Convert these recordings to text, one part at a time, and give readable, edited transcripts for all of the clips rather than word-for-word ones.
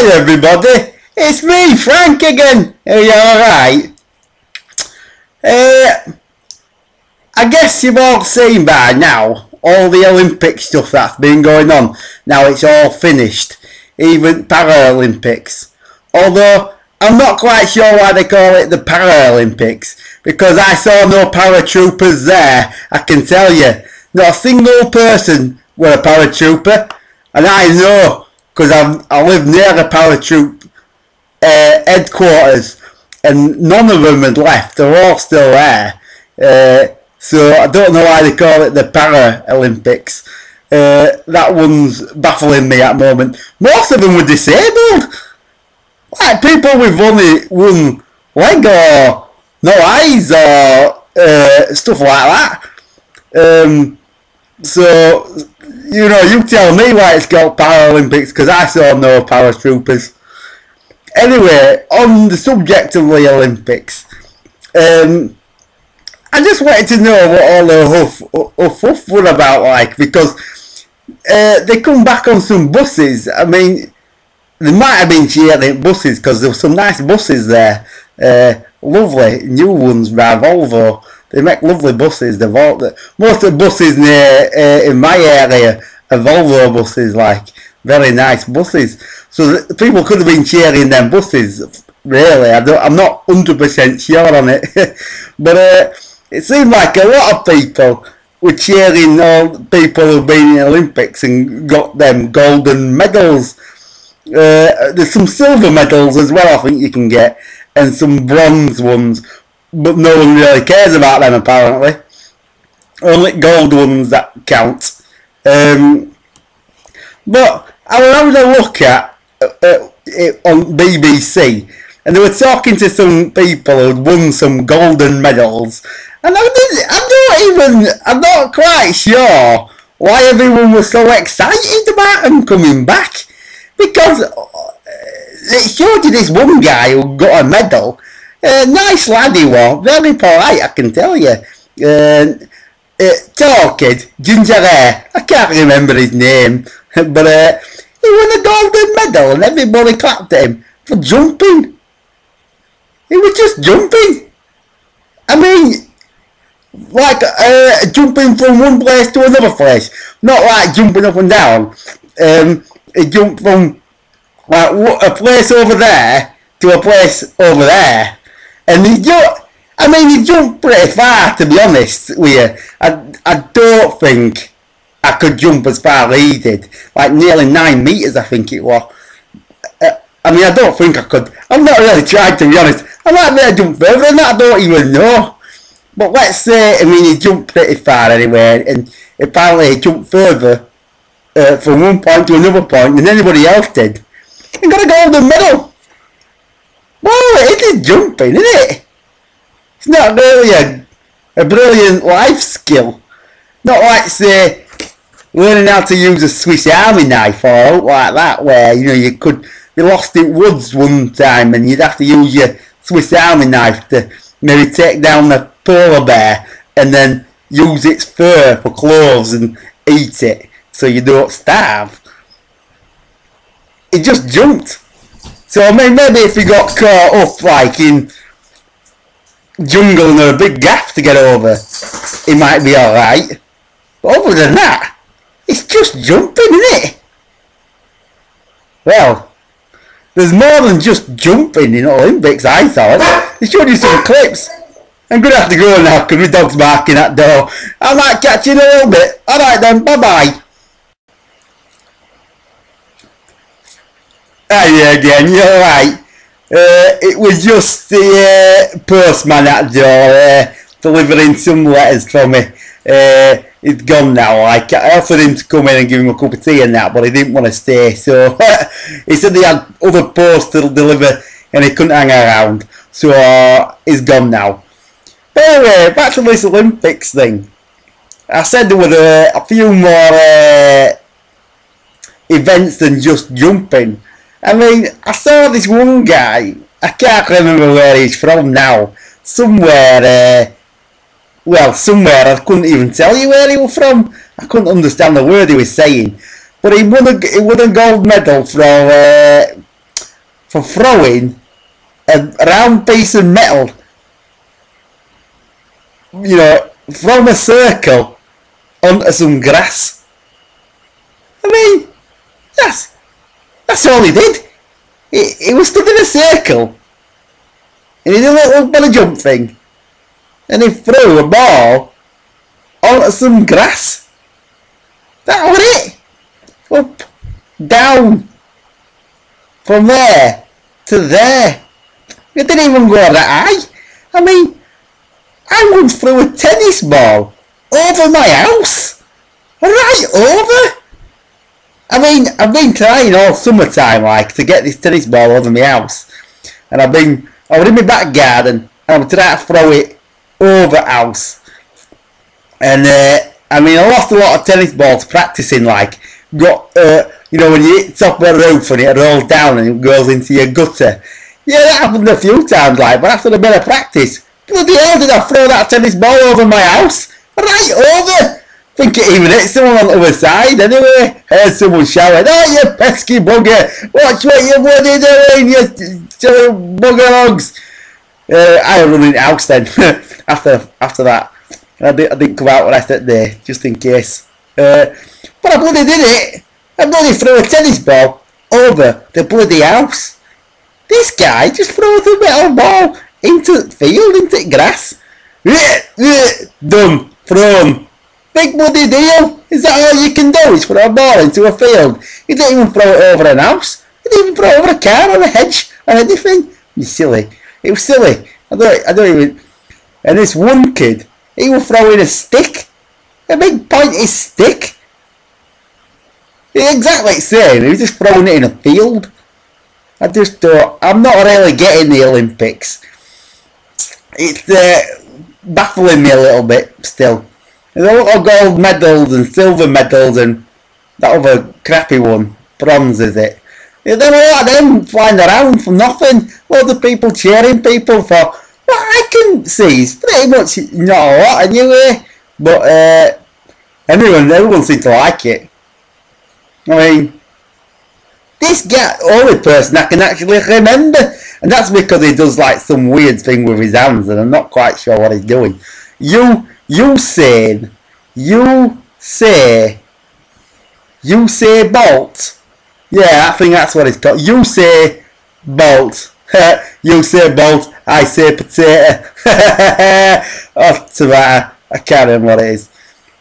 Hi everybody, it's me, Frank again. Are you alright? I guess you've all seen by now all the Olympic stuff that's been going on. Now it's all finished, even Paralympics. Although I'm not quite sure why they call it the Paralympics, because I saw no paratroopers there, I can tell you. Not a single person were a paratrooper, and I know, because I live near a paratroop headquarters, and none of them had left. They're all still there. So I don't know why they call it the Paralympics. That one's baffling me at the moment. Most of them were disabled. Like people with only one leg or no eyes or stuff like that. So, you know, you tell me why it's called Paralympics, because I saw no paratroopers. Anyway, on the subject of the Olympics, I just wanted to know what all the huff were about, like, because they come back on some buses. I mean, they might have been cheering buses, because there were some nice buses there. Lovely, new ones by Volvo. They make lovely buses. Most of the buses near in my area are Volvo buses, like very nice buses. So people could have been cheering them buses. Really, I'm not 100% sure on it, but it seemed like a lot of people were cheering all people who've been in the Olympics and got them golden medals. There's some silver medals as well, I think you can get, and some bronze ones. But no one really cares about them apparently. Only gold ones that count. But I was having a look at it on BBC, and they were talking to some people who'd won some golden medals, and I'm not quite sure why everyone was so excited about them coming back, because it showed you this one guy who got a medal. Nice lad he was, very polite, I can tell you. Tall kid, ginger hair, I can't remember his name, but he won a golden medal and everybody clapped at him for jumping. He was just jumping. I mean, like jumping from one place to another place, not like jumping up and down. He jumped from like a place over there to a place over there. And he jumped pretty far, to be honest with you. I don't think I could jump as far as he did. Like nearly 9 metres, I think it was. I mean, I don't think I could. I've not really tried, to be honest. I might be able to jump further than that, I don't even know. But let's say, I mean, he jumped pretty far anyway, and apparently he jumped further from one point to another point than anybody else did. He got a golden medal. Well, it is jumping, isn't it? It's not really a brilliant life skill. Not like, say, learning how to use a Swiss Army knife or like that, where, you know, you could be lost in woods one time and you'd have to use your Swiss Army knife to maybe take down a polar bear and then use its fur for clothes and eat it so you don't starve. It just jumped. So I mean, maybe if he got caught up like in jungle and there a big gap to get over, he might be alright. But other than that, it's just jumping, isn't it? Well, there's more than just jumping in Olympics, I thought. They showed you some clips. I'm going to have to go now because my dog's barking at the door. I might catch you in a little bit. Alright then, bye bye. Hi again, you're right. It was just the postman at the door delivering some letters for me. He's gone now. I offered him to come in and give him a cup of tea and that, but he didn't want to stay. So he said he had other posts to deliver and he couldn't hang around. So he's gone now. But anyway, back to this Olympics thing. I said there were a few more events than just jumping. I mean, I saw this one guy, I can't remember where he's from now, somewhere, I couldn't even tell you where he was from, I couldn't understand the word he was saying, but he won a gold medal from for throwing a round piece of metal, you know, from a circle onto some grass. I mean, that's all he did. He was stood in a circle, and he did a little bit of jump thing, and he threw a ball onto some grass. That was it. Up, down, from there to there. It didn't even go that high. I mean, I once threw a tennis ball over my house. Right over. I mean, I've been trying all summertime, like, to get this tennis ball over my house. And I was in my back garden, and I was trying to throw it over house. And, I mean, I lost a lot of tennis balls practicing, like, got, you know, when you hit the top of the roof and it rolls down and it goes into your gutter. Yeah, that happened a few times, like, but after a bit of practice, bloody hell did I throw that tennis ball over my house? Right over! Think it even hit someone on the other side anyway. Heard someone shouting, "Oh, you pesky bugger! Watch what you're bloody doing, you silly bugger hogs!" I was running the house then, after that. I didn't come out the rest of the day, just in case. But I bloody did it! I bloody threw a tennis ball over the bloody house. This guy just throws a metal ball into the field, into the grass. Done. Thrown. Big bloody deal. Is that all you can do? Is throw a ball into a field? You didn't even throw it over an house. You didn't even throw it over a car or a hedge or anything. You're silly. It was silly. I don't even... And this one kid, he was throwing a stick. A big pointy stick. Exactly the same. He was just throwing it in a field. I just don't... I'm not really getting the Olympics. It's baffling me a little bit still. There's a lot of gold medals and silver medals and that other crappy one. Bronze, is it? There's a lot of them flying around for nothing. Loads of people cheering people for... What I can see is pretty much not a lot anyway. But everyone seems to like it. I mean... This guy, only person I can actually remember, and that's because he does like some weird thing with his hands, and I'm not quite sure what he's doing. Usain Bolt. Yeah, I think that's what it's called. Usain Bolt. You say Bolt, I say potato. Oh, tomato. I can't remember what it is.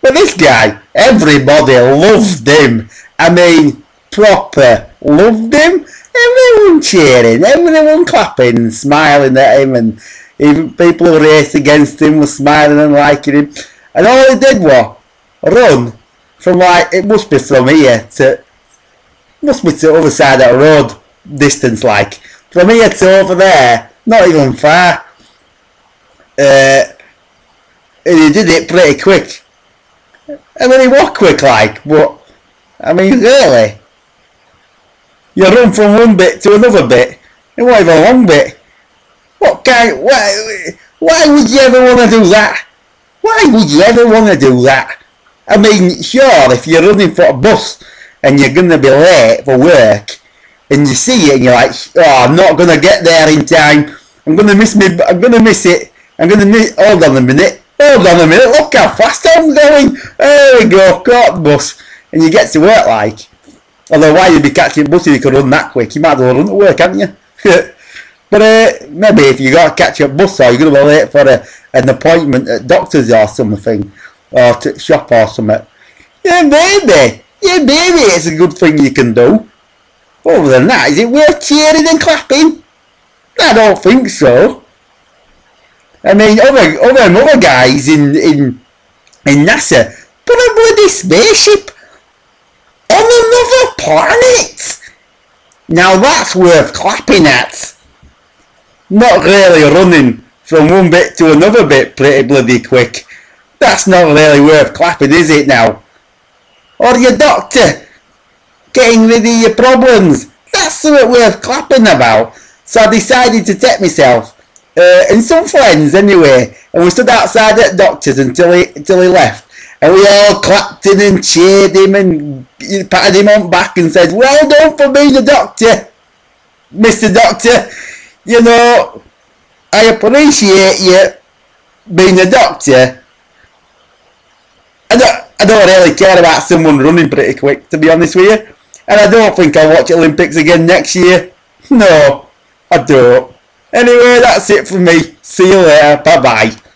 But this guy, everybody loved him. I mean, proper loved him. Everyone cheering, everyone clapping, smiling at him, and even people who raced against him were smiling and liking him. And all he did was run from, like, it must be from here to, must be to the other side of the road distance, like, from here to over there, not even far. And he did it pretty quick. I mean, he was quick, like, but, I mean, really? You run from one bit to another bit. It wasn't even a long bit. Why would you ever want to do that? Why would you ever want to do that? I mean, sure, if you're running for a bus and you're going to be late for work and you see it and you're like, oh, I'm not going to get there in time. I'm going to miss it. Hold on a minute, look how fast I'm going. There we go, caught the bus. And you get to work like. Although why you'd be catching buses if you could run that quick? You might as well run to work, haven't you? But maybe if you got to catch a bus or you're going to be late for an appointment at doctor's or something, or to shop or something. Yeah, maybe it's a good thing you can do. Other than that, is it worth cheering and clapping? I don't think so. I mean, other guys in NASA put a bloody spaceship on another planet. Now that's worth clapping at. Not really running from one bit to another bit pretty bloody quick. That's not really worth clapping, is it now? Or your doctor getting rid of your problems. That's something worth clapping about. So I decided to take myself and some friends anyway, and we stood outside at the doctor's until he left. And we all clapped him and cheered him and patted him on the back and said, well done for being a doctor. Mr. Doctor, you know, I appreciate you being a doctor. I don't really care about someone running pretty quick, to be honest with you. And I don't think I'll watch Olympics again next year. No, I don't. Anyway, that's it for me. See you later. Bye bye.